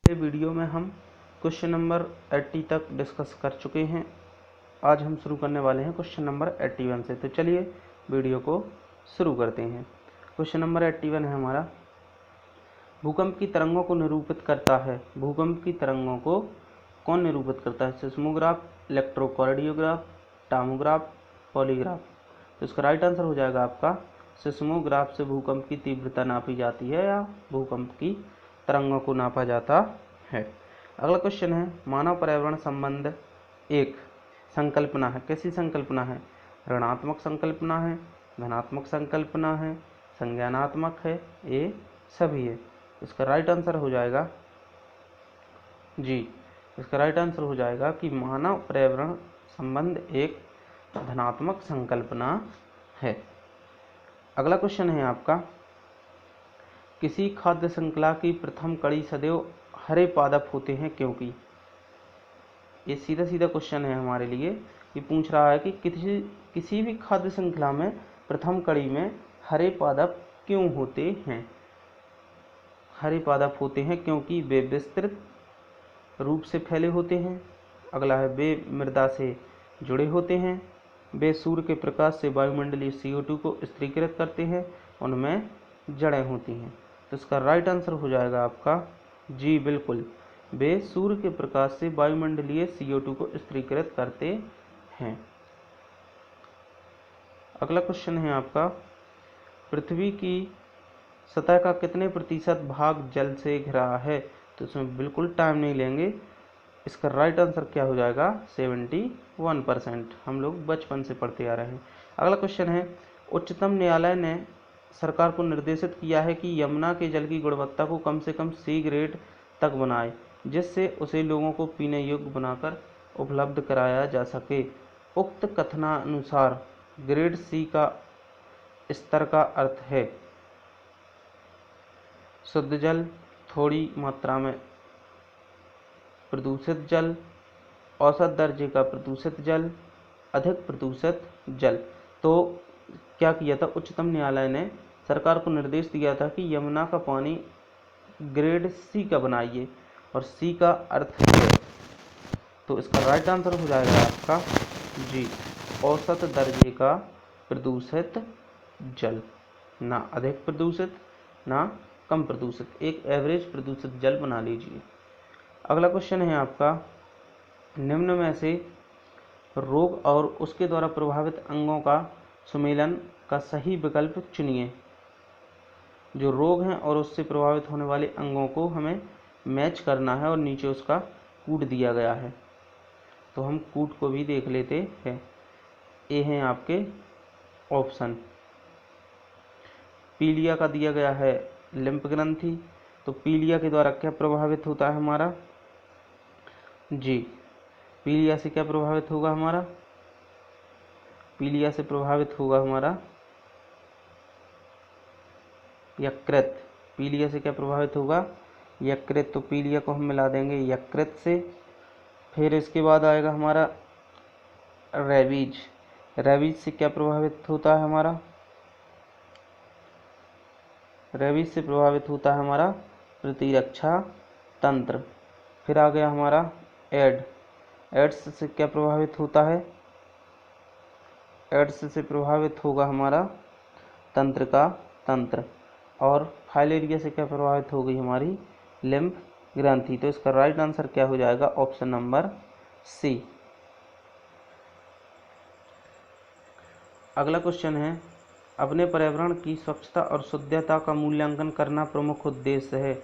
Video में हम question number 80 तक डिस्कस कर चुके हैं। आज हम शुरू करने वाले हैं क्वेश्चन नंबर 81 से। तो चलिए वीडियो को शुरू करते हैं। क्वेश्चन नंबर 81 है हमारा, भूकंप की तरंगों को निरूपित करता है। भूकंप की तरंगों को कौन निरूपित करता है? Seismograph, electrocardiograph, tomograph, polygraph. तो इसका राइट आंसर हो जाएगा आपका सिस्मोग्राफ से भूकंप की तीव्रता नापी जाती है या भूकंप की तरंगों को नापा जाता है। अगला क्वेश्चन है, मानव पर्यावरण संबंध एक संकल्पना है। कैसी संकल्पना है? ऋणात्मक संकल्पना है, धनात्मक संकल्पना है, संज्ञानात्मक है, ये सभी है। इसका राइट आंसर हो जाएगा इसका राइट आंसर हो जाएगा कि मानव पर्यावरण संबंध एक धनात्मक संकल्पना है। अगला क्वेश्चन है आपका, किसी खाद्य श्रृंखला की प्रथम कड़ी सदैव हरे पादप होते हैं क्योंकि। ये सीधा सीधा क्वेश्चन है हमारे लिए। ये पूछ रहा है कि किसी भी खाद्य श्रृंखला में प्रथम कड़ी में हरे पादप क्यों होते हैं। हरे पादप होते हैं क्योंकि वे विस्तृत रूप से फैले होते हैं। अगला है, वे मृदा से जुड़े होते हैं। वे सूर्य के प्रकाश से वायुमंडलीय CO2 को स्थिरीकृत करते हैं। उनमें जड़ें होती हैं। तो इसका राइट आंसर हो जाएगा आपका जी, बिल्कुल, वे सूर्य के प्रकाश से वायुमंडलीय CO2 को स्थिरीकृत करते हैं। अगला क्वेश्चन है आपका, पृथ्वी की सतह का कितने प्रतिशत भाग जल से घिरा है। तो इसमें बिल्कुल टाइम नहीं लेंगे। इसका राइट आंसर क्या हो जाएगा? 71%। हम लोग बचपन से पढ़ते आ रहे हैं। अगला क्वेश्चन है, उच्चतम न्यायालय ने सरकार को निर्देशित किया है कि यमुना के जल की गुणवत्ता को कम से कम C ग्रेड तक बनाए, जिससे उसे लोगों को पीने योग्य बनाकर उपलब्ध कराया जा सके। उक्त कथनानुसार ग्रेड C का स्तर का अर्थ है शुद्ध जल, थोड़ी मात्रा में प्रदूषित जल, औसत दर्जे का प्रदूषित जल, अधिक प्रदूषित जल। तो क्या किया था, उच्चतम न्यायालय ने सरकार को निर्देश दिया था कि यमुना का पानी ग्रेड C का बनाइए, और C का अर्थ है, तो इसका राइट आंसर हो जाएगा आपका जी, औसत दर्जे का प्रदूषित जल। ना अधिक प्रदूषित ना कम प्रदूषित, एक एवरेज प्रदूषित जल बना लीजिए। अगला क्वेश्चन है आपका, निम्न में से रोग और उसके द्वारा प्रभावित अंगों का सुमेलन का सही विकल्प चुनिए। जो रोग हैं और उससे प्रभावित होने वाले अंगों को हमें मैच करना है और नीचे उसका कूट दिया गया है। तो हम कूट को भी देख लेते हैं। ए हैं आपके ऑप्शन। पीलिया का दिया गया है लिम्फ ग्रंथि। तो पीलिया के द्वारा क्या प्रभावित होता है हमारा? जी, पीलिया से क्या प्रभावित होगा हमारा? पीलिया से प्रभावित होगा हमारा यकृत। पीलिया से क्या प्रभावित होगा? यकृत। तो पीलिया को हम मिला देंगे यकृत से। फिर इसके बाद आएगा हमारा रेबीज। रेबीज से क्या प्रभावित होता है हमारा? रेबीज से प्रभावित होता है हमारा प्रतिरक्षा तंत्र। फिर आ गया हमारा एड्स से क्या प्रभावित होता है? एड्स से प्रभावित होगा हमारा तंत्र का तंत्र। और फाइलेरिया से क्या प्रभावित होगी? हमारी लिम्फ ग्रंथि। तो इसका राइट आंसर क्या हो जाएगा? Option number C। अगला क्वेश्चन है, अपने पर्यावरण की स्वच्छता और शुद्धता का मूल्यांकन करना प्रमुख उद्देश्य है।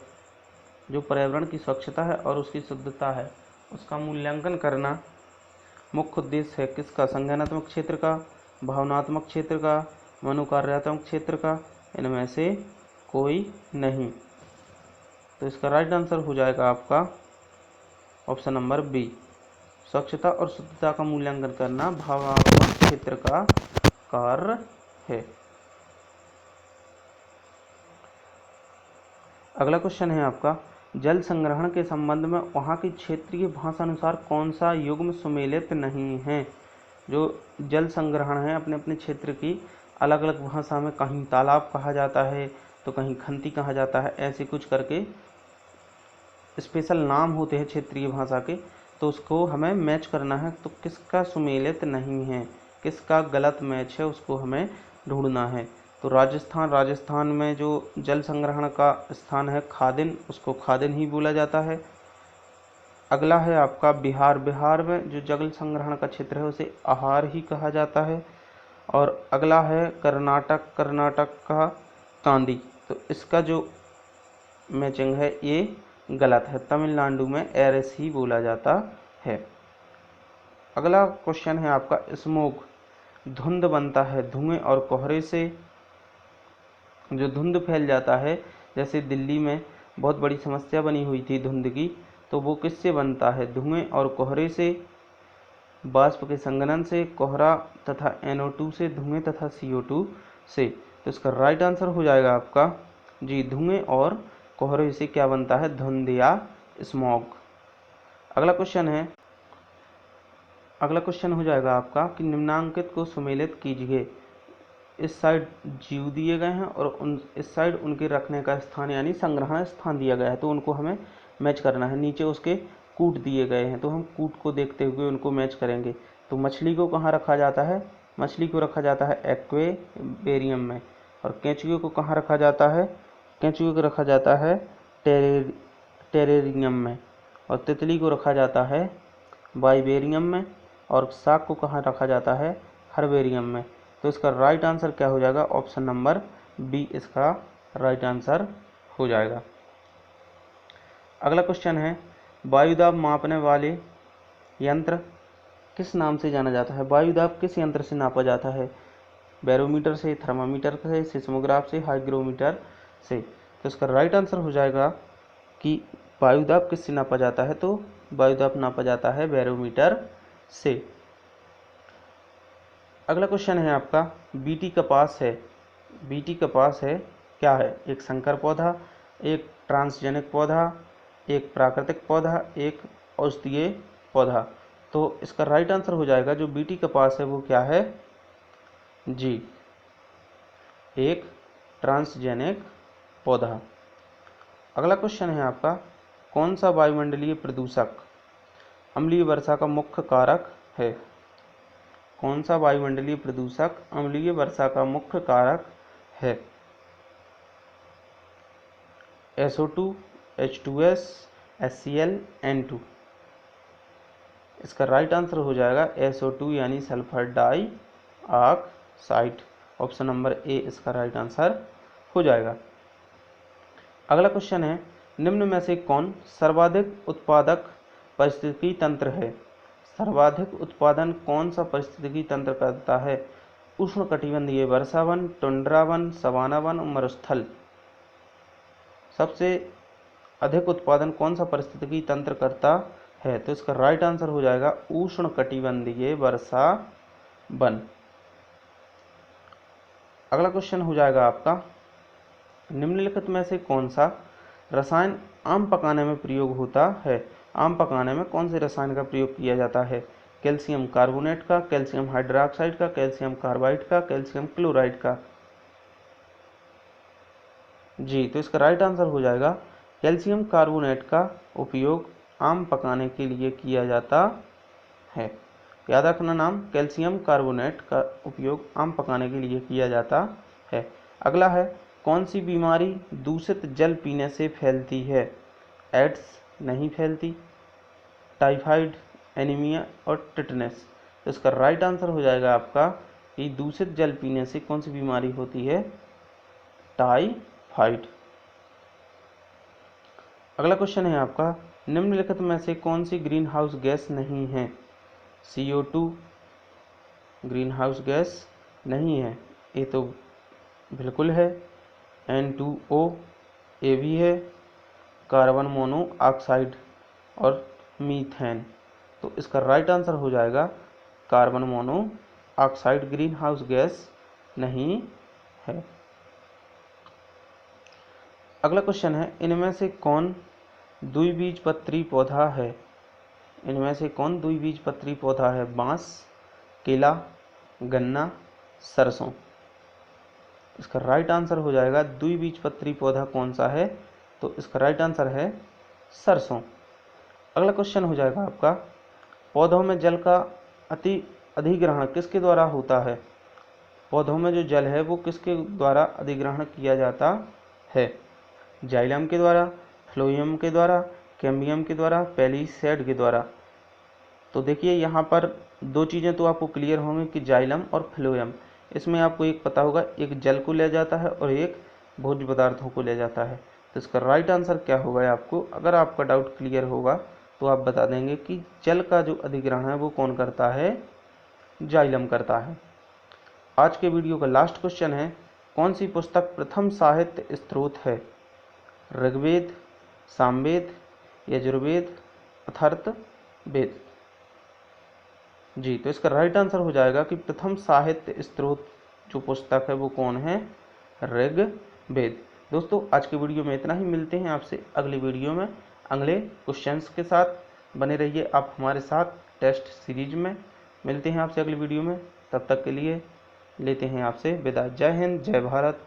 जो पर्यावरण की स्वच्छता है और उसकी शुद्धता है, उसका मूल्यांकन करना मुख्य उद्देश्य है किसका? संज्ञानात्मक क्षेत्र का, भावनात्मक क्षेत्र का, मनोकार्यात्मक क्षेत्र का, इनमें से कोई नहीं। तो इसका राइट आंसर हो जाएगा आपका ऑप्शन नंबर B। स्वच्छता और शुद्धता का मूल्यांकन करना भावनात्मक क्षेत्र का कार्य है। अगला क्वेश्चन है आपका, जल संग्रहण के संबंध में वहाँ की क्षेत्रीय भाषा अनुसार कौन सा युग्म सुमेलित नहीं है। जो जल संग्रहण है अपने अपने क्षेत्र की अलग अलग भाषा में, कहीं तालाब कहा जाता है तो कहीं खंती कहा जाता है, ऐसे कुछ करके स्पेशल नाम होते हैं क्षेत्रीय भाषा के, तो उसको हमें मैच करना है। तो किसका सुमेलित नहीं है, किसका गलत मैच है, उसको हमें ढूंढना है। तो राजस्थान में जो जल संग्रहण का स्थान है खादिन, उसको खादिन ही बोला जाता है। अगला है आपका बिहार में जो जल संग्रहण का क्षेत्र है उसे आहार ही कहा जाता है। और अगला है कर्नाटक का कांदी, तो इसका जो मैचिंग है ये गलत है, तमिलनाडु में एरस ही बोला जाता है। अगला क्वेश्चन है आपका स्मोग, धुंध बनता है धुएं और कोहरे से। जो धुंध फैल जाता है, जैसे दिल्ली में बहुत बड़ी समस्या बनी हुई थी धुंध की, तो वो किससे बनता है, धुएं और कोहरे से, बाष्प के संघनन से, कोहरा तथा NO2 से, धुएं तथा CO2 से। तो इसका राइट आंसर हो जाएगा आपका जी, धुएं और कोहरे से क्या बनता है, धुंध या स्मॉग। अगला क्वेश्चन हो जाएगा आपका कि निम्नांकित को सुमेलित कीजिए। इस साइड जीव दिए गए हैं और इस साइड उनके रखने का स्थान यानी संग्रहण स्थान दिया गया है, तो उनको हमें मैच करना है। नीचे उसके कूट दिए गए हैं, तो हम कूट को देखते हुए उनको मैच करेंगे। तो मछली को कहाँ रखा जाता है, मछली को रखा जाता है एक्वेरियम में। और केंचुए को कहाँ रखा जाता है, केंचुए को रखा जाता है टेरेरियम में। और तितली को रखा जाता है वाइबेरियम में। और साग को कहाँ रखा जाता है, हर्बेरियम में। तो इसका राइट आंसर क्या हो जाएगा, ऑप्शन नंबर बी इसका राइट आंसर हो जाएगा। अगला क्वेश्चन है वायुदाब मापने वाले यंत्र किस नाम से जाना जाता है। वायुदाब किस यंत्र से नापा जाता है, बैरोमीटर से, थर्मामीटर से, सिस्मोग्राफ से, हाइग्रोमीटर से। तो इसका राइट आंसर हो जाएगा कि वायुदाब किससे नापा जाता है, तो वायुदाब नापा जाता है बैरोमीटर से। अगला क्वेश्चन है आपका बीटी कपास है क्या है, एक संकर पौधा, एक ट्रांसजेनिक पौधा, एक प्राकृतिक पौधा, एक औषधीय पौधा। तो इसका राइट आंसर हो जाएगा जो बीटी कपास है वो क्या है जी, एक ट्रांसजेनिक पौधा। अगला क्वेश्चन है आपका कौन सा वायुमंडलीय प्रदूषक अम्लीय वर्षा का मुख्य कारक है। कौन सा वायुमंडलीय प्रदूषक अम्लीय वर्षा का मुख्य कारक है, SO2, H2S, HCl, N2। इसका राइट आंसर हो जाएगा SO2 यानी sulphur dioxide. Option number A इसका राइट आंसर हो जाएगा। अगला क्वेश्चन है निम्न में से कौन सर्वाधिक उत्पादक पारिस्थितिकी तंत्र है। सर्वाधिक उत्पादन कौन सा पारिस्थितिकी तंत्र करता है, उष्णकटिबंधीय वर्षावन, टुंड्रा वन, सवाना वन, मरुस्थल। सबसे अधिक उत्पादन कौन सा पारिस्थितिकी तंत्र करता है, तो इसका राइट आंसर हो जाएगा उष्णकटिबंधीय वर्षा वन। अगला क्वेश्चन हो जाएगा आपका निम्नलिखित में से कौन सा रसायन आम पकाने में प्रयोग होता है। आम पकाने में कौन से रसायन का प्रयोग किया जाता है, कैल्शियम कार्बोनेट का, कैल्शियम हाइड्रोक्साइड का, कैल्शियम कार्बाइड का, कैल्शियम क्लोराइड का। जी, तो इसका राइट आंसर हो जाएगा कैल्शियम कार्बोनेट का उपयोग आम पकाने के लिए किया जाता है। याद रखना नाम, कैल्शियम कार्बोनेट का उपयोग आम पकाने के लिए किया जाता है। अगला है कौन सी बीमारी दूषित जल पीने से फैलती है। एड्स नहीं फैलती, टाइफाइड, एनीमिया और टिटनेस। तो इसका राइट आंसर हो जाएगा आपका कि दूषित जल पीने से कौन सी बीमारी होती है, टाइफाइड। अगला क्वेश्चन है आपका निम्नलिखित में से कौन सी ग्रीन हाउस गैस नहीं है। CO2 ग्रीन हाउस गैस नहीं है, ये तो बिल्कुल है। N2O ये भी है, कार्बन मोनोऑक्साइड और मीथेन। तो इसका राइट आंसर हो जाएगा carbon monoxide green house gas नहीं है। अगला क्वेश्चन है इनमें से कौन द्विबीजपत्री पौधा है। इनमें से कौन द्विबीजपत्री पौधा है, बांस, केला, गन्ना, सरसों। इसका राइट आंसर हो जाएगा द्विबीजपत्री पौधा कौन सा है, तो इसका राइट आंसर है सरसों। अगला क्वेश्चन हो जाएगा आपका, पौधों में जल का अधिग्रहण किसके द्वारा होता है? पौधों में जो जल है वो किसके द्वारा अधिग्रहण किया जाता है? जाइलम के द्वारा, फ्लोएम के द्वारा, कैम्बियम के द्वारा, पेलीसैड के द्वारा। तो देखिए यहाँ पर दो चीज़ें तो आपको क्लियर होंगी कि जाइलम और फ्लोएम, इसमें आपको एक पता होगा, एक जल को ले जाता है और एक भोज्य पदार्थों को ले जाता है। तो इसका राइट आंसर क्या होगा? आपको अगर आपका डाउट क्लियर होगा तो आप बता देंगे कि जल का जो अधिग्रहण है वो कौन करता है? जाइलम करता है। आज के वीडियो का लास्ट क्वेश्चन है, कौन सी पुस्तक प्रथम साहित्य स्रोत है? ऋग्वेद, सामवेद, यजुर्वेद, अथर्ववेद। जी, तो इसका राइट आंसर हो जाएगा कि प्रथम साहित्य स्रोत जो पुस्तक है वो कौन है? ऋग्वेद। दोस्तों आज के वीडियो में इतना ही, मिलते हैं आपसे अगली वीडियो में अगले क्वेश्चंस के साथ। बने रहिए आप हमारे साथ टेस्ट सीरीज में। मिलते हैं आपसे अगली वीडियो में, तब तक के लिए लेते हैं आपसे विदा। जय हिंद, जय भारत।